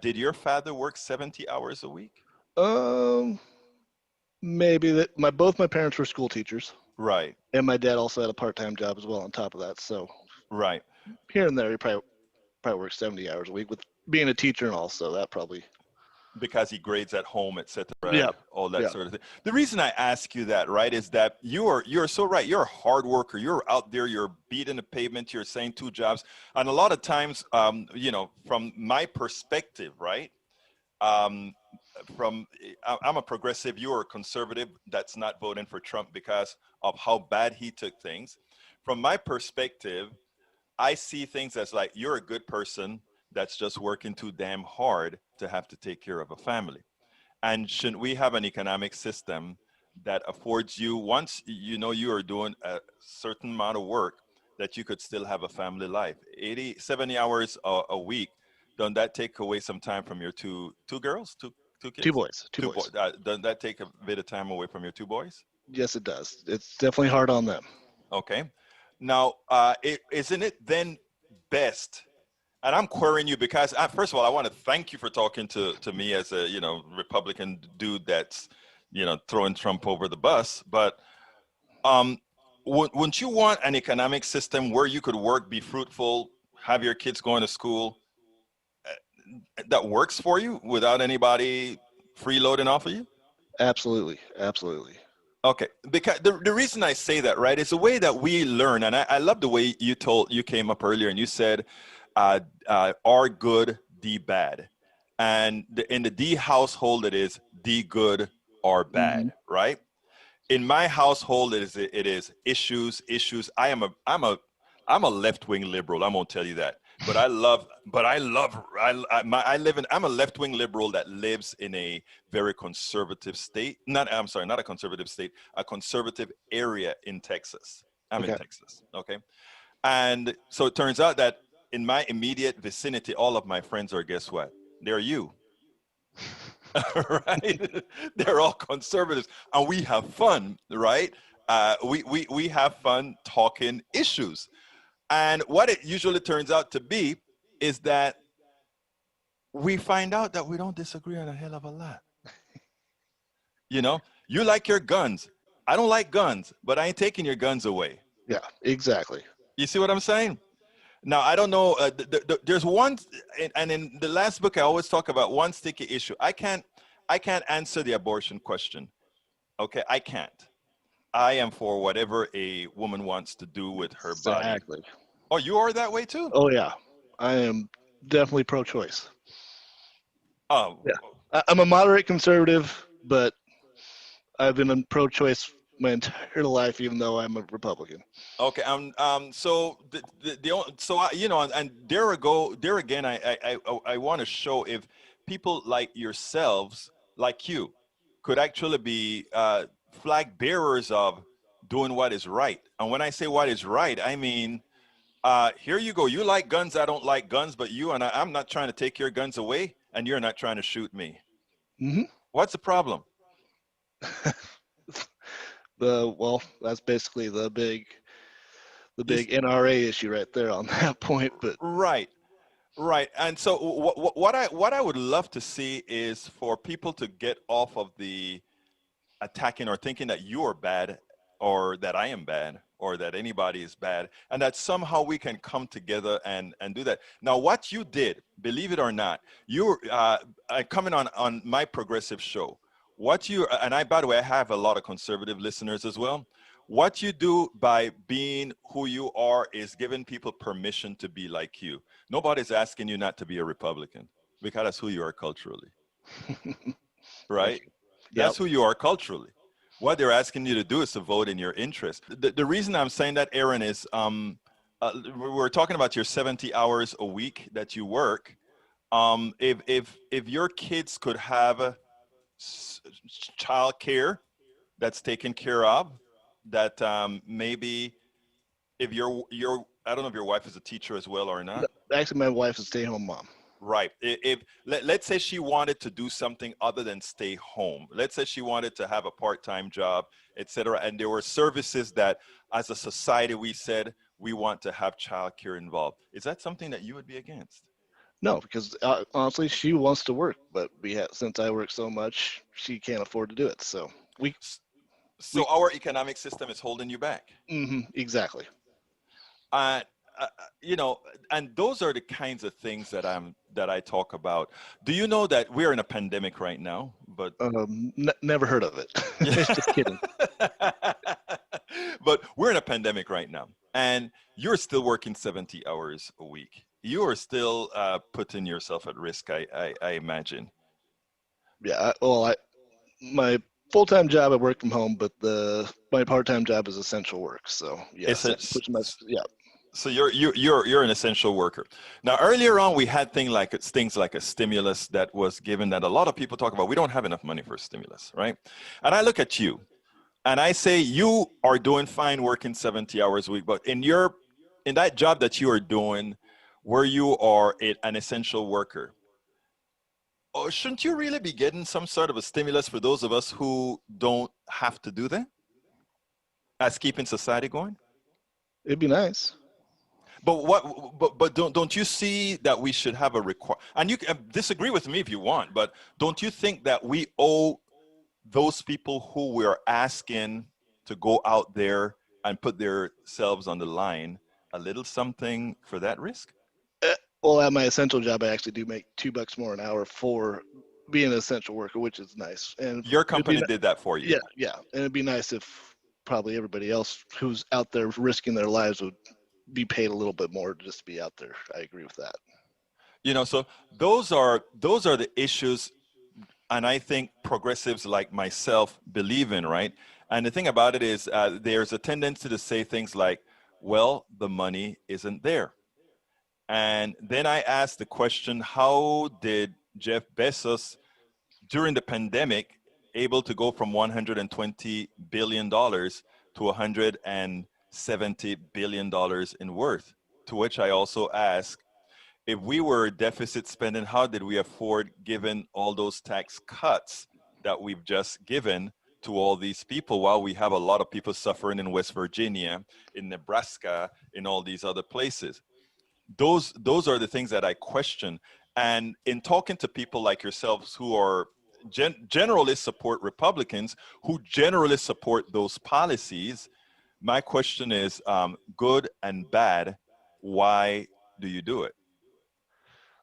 Did your father work 70 hours a week? Maybe that. Both my parents were school teachers. Right. And my dad also had a part-time job as well on top of that. So right. Here and there, he probably works 70 hours a week with being a teacher, and also that probably. Because he grades at home, etc. Yeah. All that sort of thing. The reason I ask you that, right, is that you're so right. You're a hard worker. You're out there. You're beating the pavement. You're saying 2 jobs, and a lot of times, you know, from my perspective, right. I'm a progressive. You're a conservative that's not voting for Trump because of how bad he took things. From my perspective, I see things as like, you're a good person that's just working too damn hard to have to take care of a family. And shouldn't we have an economic system that affords you, once you know you are doing a certain amount of work, that you could still have a family life? 70 hours a week, don't that take away some time from your two girls, two kids? 2 boys. Two boys. Doesn't that take a bit of time away from your 2 boys? Yes, it does. It's definitely hard on them. Okay. Now, isn't it then best? And I'm querying you because, first of all, I want to thank you for talking to me as a, you know, Republican dude that's, you know, throwing Trump over the bus. But wouldn't you want an economic system where you could work, be fruitful, have your kids going to school, that works for you without anybody freeloading off of you? Absolutely. Absolutely. Okay, because the reason I say that, right, is the way that we learn, and I love the way you came up earlier and you said, R good, D bad, and in the D household it is D good, R bad, right? In my household it is issues. I'm a left-wing liberal. I'm gonna tell you that. But I'm a left-wing liberal that lives in a very conservative state. Not a conservative state, a conservative area in Texas. I'm in Texas, okay? And so it turns out that in my immediate vicinity, all of my friends are, guess what? They're you. Right? They're all conservatives, and we have fun, right? We have fun talking issues. And what it usually turns out to be is that we find out that we don't disagree on a hell of a lot. You know, you like your guns. I don't like guns, but I ain't taking your guns away. Yeah, exactly. You see what I'm saying? Now, I don't know. There's one, and in the last book, I always talk about one sticky issue. I can't answer the abortion question. Okay, I can't. I am for whatever a woman wants to do with her body. Exactly. Oh, you are that way too? Oh yeah, I am definitely pro-choice. Oh, Yeah, I'm a moderate conservative, but I've been pro-choice my entire life, even though I'm a Republican. okay. So so you know, and there again, I want to show if people like yourselves, like you, could actually be flag bearers of doing what is right. And when I say what is right, I mean, here you go. You like guns, I don't like guns, but I'm not trying to take your guns away, and you're not trying to shoot me. Hmm. What's the problem? Well, that's basically the You, big NRA issue right there on that point. But right. Right. And so what I would love to see is for people to get off of the attacking or thinking that you are bad or that I am bad or that anybody is bad, and that somehow we can come together and do that. Now, what you did, believe it or not, you coming on my progressive show, what you, and I, by the way, I have a lot of conservative listeners as well. What you do by being who you are is giving people permission to be like you. Nobody's asking you not to be a Republican because that's who you are culturally, that's right? yep. That's who you are culturally. What they're asking you to do is to vote in your interest. The reason I'm saying that, Aaron, is we're talking about your 70 hours a week that you work. If your kids could have child care that's taken care of, that maybe if your I don't know if your wife is a teacher as well or not. Actually, my wife's a stay-home mom. Right. If let's say she wanted to do something other than stay home. Let's say she wanted to have a part-time job, etc. And there were services that, as a society, we said we want to have childcare involved. Is that something that you would be against? No, because honestly, she wants to work, but since I work so much, she can't afford to do it. So we S- we So our economic system is holding you back. exactly. Uh, you know, and those are the kinds of things that I talk about. Do you know that we're in a pandemic right now? But Never heard of it. yeah. Just kidding. But we're in a pandemic right now, and you're still working 70 hours a week. You are still putting yourself at risk, I imagine. Yeah. My full-time job I work from home, but my part-time job is essential work. So It's yes, a, I'm pushing my yeah. so you're an essential worker. Now, earlier on, we had things like a stimulus that was given that a lot of people talk about. We don't have enough money for a stimulus, right? And I look at you, and I say you are doing fine working 70 hours a week, but in that job that you are doing, where you are an essential worker, oh, shouldn't you really be getting some sort of a stimulus for those of us who don't have to do that as keeping society going? It'd be nice. But don't you see that we should have a require? And you can disagree with me if you want, but don't you think that we owe those people who we're asking to go out there and put themselves on the line a little something for that risk? Well, at my essential job, I actually do make $2 more an hour for being an essential worker, which is nice. And Your it'd be company did that for you. yeah, yeah, and it'd be nice if probably everybody else who's out there risking their lives would be paid a little bit more just to be out there. I agree with that. You know, so those are the issues, and I think progressives like myself believe in, right? And the thing about it is, there's a tendency to say things like, "Well, the money isn't there." And then I asked the question, how did Jeff Bezos, during the pandemic, able to go from $120 billion to $170 billion in worth? To which I also ask, if we were deficit spending, how did we afford given all those tax cuts that we've just given to all these people while we have a lot of people suffering in West Virginia, in Nebraska, in all these other places? Those are the things that I question. And in talking to people like yourselves who are generally support Republicans, who generally support those policies, my question is, good and bad, why do you do it?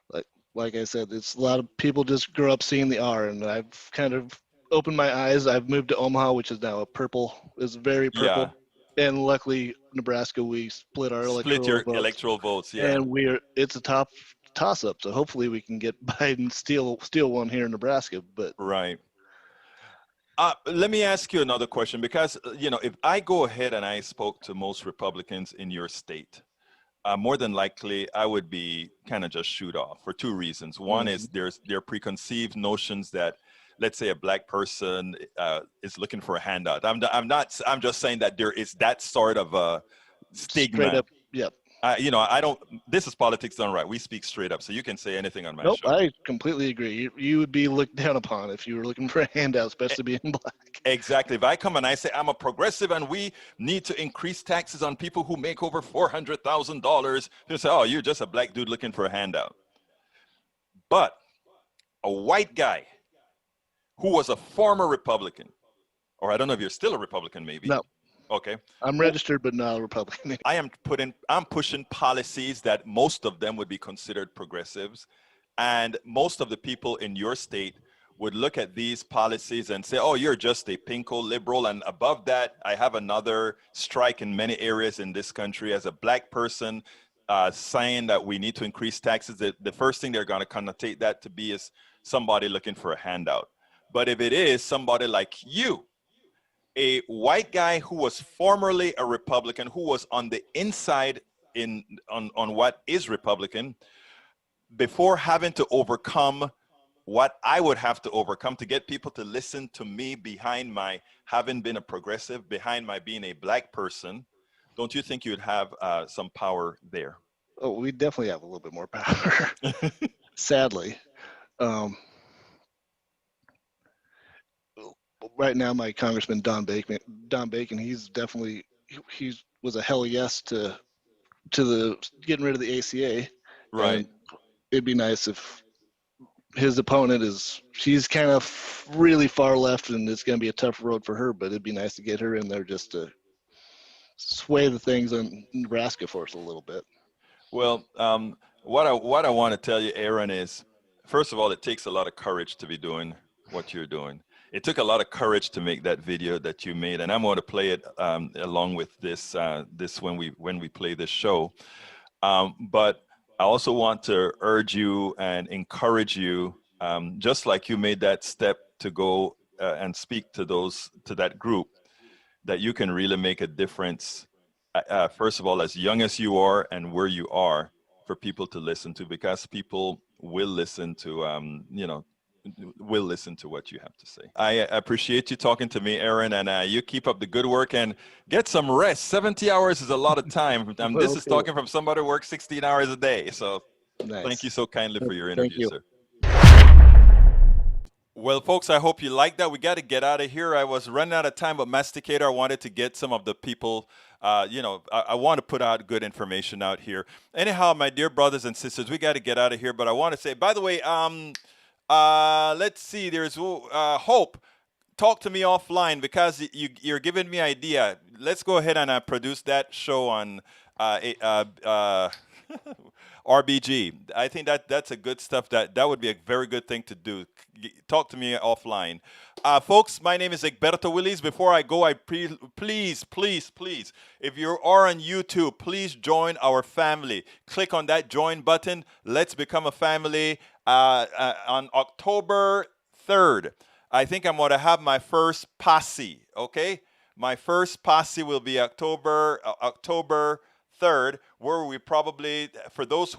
Like like I said, it's a lot of people just grow up seeing the R, and I've kind of opened my eyes. I've moved to Omaha, which is now a purple. It's very Yeah. purple. And luckily, Nebraska, we split our Split electoral your votes, electoral votes. Yeah. and it's a toss up. So hopefully we can get Biden steal one here in Nebraska. But Right. Let me ask you another question because, if I go ahead and I spoke to most Republicans in your state, more than likely I would be kind of just shoot off for two reasons. One is there are preconceived notions that, let's say, a black person is looking for a handout. I'm just saying that there is that sort of a straight stigma. up, yep. I don't. This is politics done right. We speak straight up, so you can say anything on my Nope, show. I completely agree. You would be looked down upon if you were looking for a handout, especially being black. Exactly. If I come and I say I'm a progressive and we need to increase taxes on people who make over $400,000, they'll say, "Oh, you're just a black dude looking for a handout." But a white guy who was a former Republican, or I don't know if you're still a Republican, maybe. No, Okay. I'm registered, but not a Republican. I'm pushing policies that most of them would be considered progressives, and most of the people in your state would look at these policies and say, "Oh, you're just a pinko liberal." And above that, I have another strike in many areas in this country as a black person, saying that we need to increase taxes. The first thing they're going to connotate that to be is somebody looking for a handout. But if it is somebody like you, a white guy who was formerly a Republican, who was on the inside on what is Republican, before having to overcome what I would have to overcome to get people to listen to me behind my having been a progressive, behind my being a black person, don't you think you'd have some power there? Oh, we definitely have a little bit more power, sadly. Um, right now, my Congressman Don Bacon, he's definitely he was a hell yes to the getting rid of the ACA. Right. And it'd be nice if his opponent she's kind of really far left, and it's going to be a tough road for her. But it'd be nice to get her in there just to sway the things on Nebraska for us a little bit. Well, what I want to tell you, Aaron, is first of all, it takes a lot of courage to be doing what you're doing. It took a lot of courage to make that video that you made, and I'm going to play it along with this when we play this show. But I also want to urge you and encourage you, just like you made that step to go and speak to that group, that you can really make a difference. First of all, as young as you are and where you are, for people to listen to, because people will listen to will listen to what you have to say. I appreciate you talking to me, Aaron, and you keep up the good work and get some rest. 70 hours is a lot of time. This is talking from somebody who works 16 hours a day. So Nice. Thank you so kindly for your Thank interview, you. sir. Well, folks, I hope you like that. We got to get out of here. I was running out of time, but Masticator, I wanted to get some of the people, I want to put out good information out here. Anyhow, my dear brothers and sisters, we got to get out of here. But I want to say, by the way, let's see, there's Hope. Talk to me offline because you're giving me idea. Let's go ahead and produce that show on RBG. I think that's a good stuff. That would be a very good thing to do. Talk to me offline. Folks, my name is Egberto Willis. Before I go, please, if you are on YouTube, please join our family. Click on that join button. Let's become a family. On October 3rd, I think I'm going to have my first posse, okay? My first posse will be October 3rd, where we probably, for those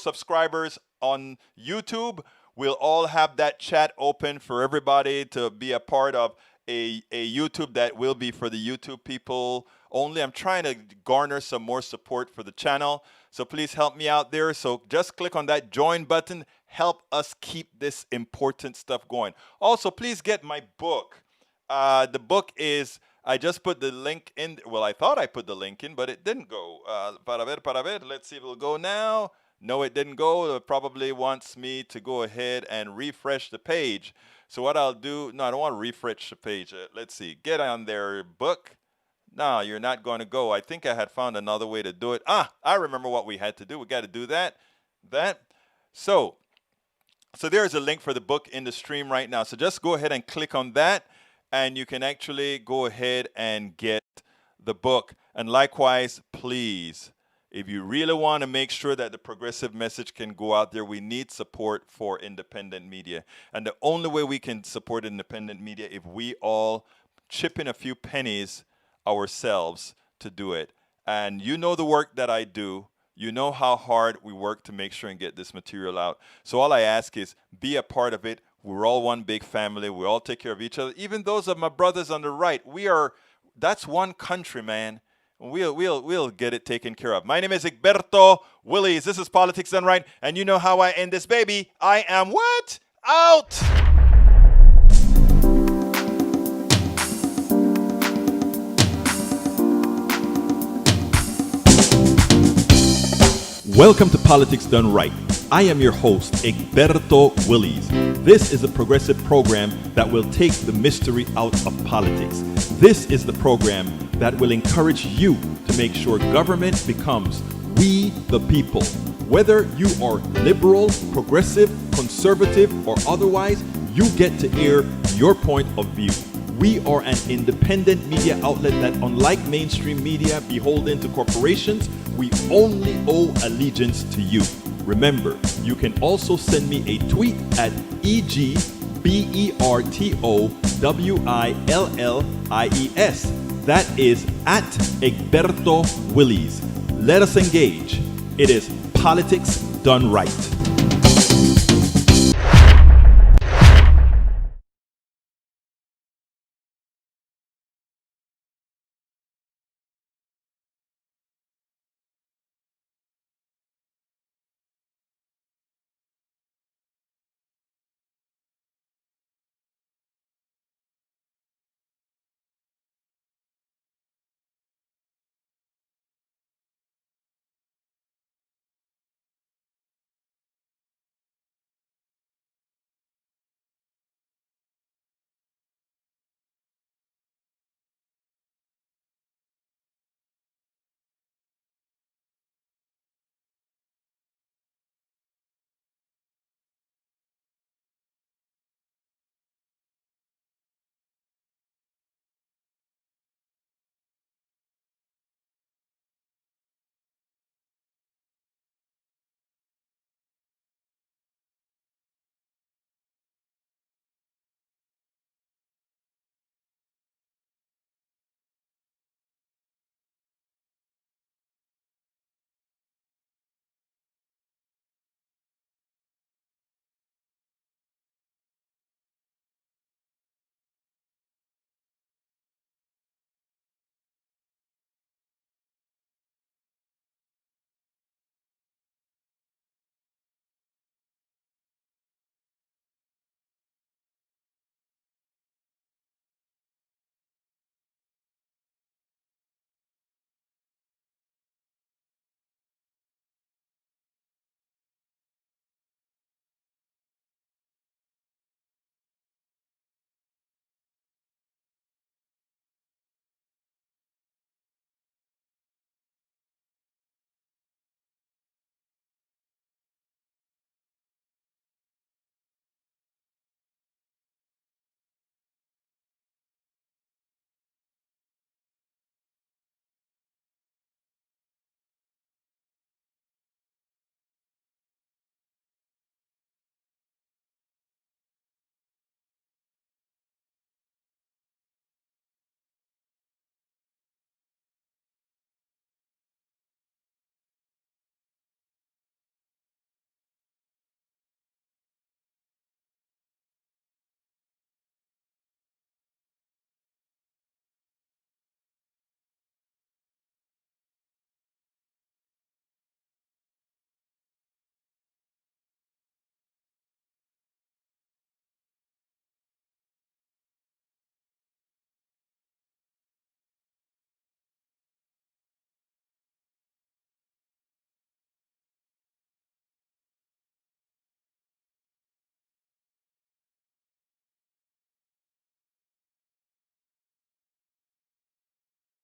subscribers on YouTube, we'll all have that chat open for everybody to be a part of a YouTube that will be for the YouTube people only. I'm trying to garner some more support for the channel, so please help me out there. So just click on that join button. Help us keep this important stuff going. Also, please get my book. The book is, I just put the link in. Well, I thought I put the link in, but it didn't go. Para ver. Let's see if it'll go now. No, it didn't go. It probably wants me to go ahead and refresh the page. So what I'll do, no, I don't want to refresh the page. Let's see. Get on their book. No, you're not going to go. I think I had found another way to do it. I remember what we had to do. We got to do that. So So there is a link for the book in the stream right now. So just go ahead and click on that, and you can actually go ahead and get the book. And likewise, please, if you really want to make sure that the progressive message can go out there, we need support for independent media. And the only way we can support independent media if we all chip in a few pennies ourselves to do it. And you know the work that I do. You know how hard we work to make sure and get this material out. So all I ask is be a part of it. We're all one big family. We all take care of each other. Even those of my brothers on the right, that's one country, man. We'll get it taken care of. My name is Egberto Willies. This is Politics Done Right. And you know how I end this baby. I am what? Out! Welcome to Politics Done Right. I am your host, Egberto Willies. This is a progressive program that will take the mystery out of politics. This is the program that will encourage you to make sure government becomes we the people. Whether you are liberal, progressive, conservative, or otherwise, you get to air your point of view. We are an independent media outlet that, unlike mainstream media beholden to corporations, we only owe allegiance to you. Remember, you can also send me a tweet at EGBERTOWILLIES. That is at Egberto Willies. Let us engage. It is Politics Done Right.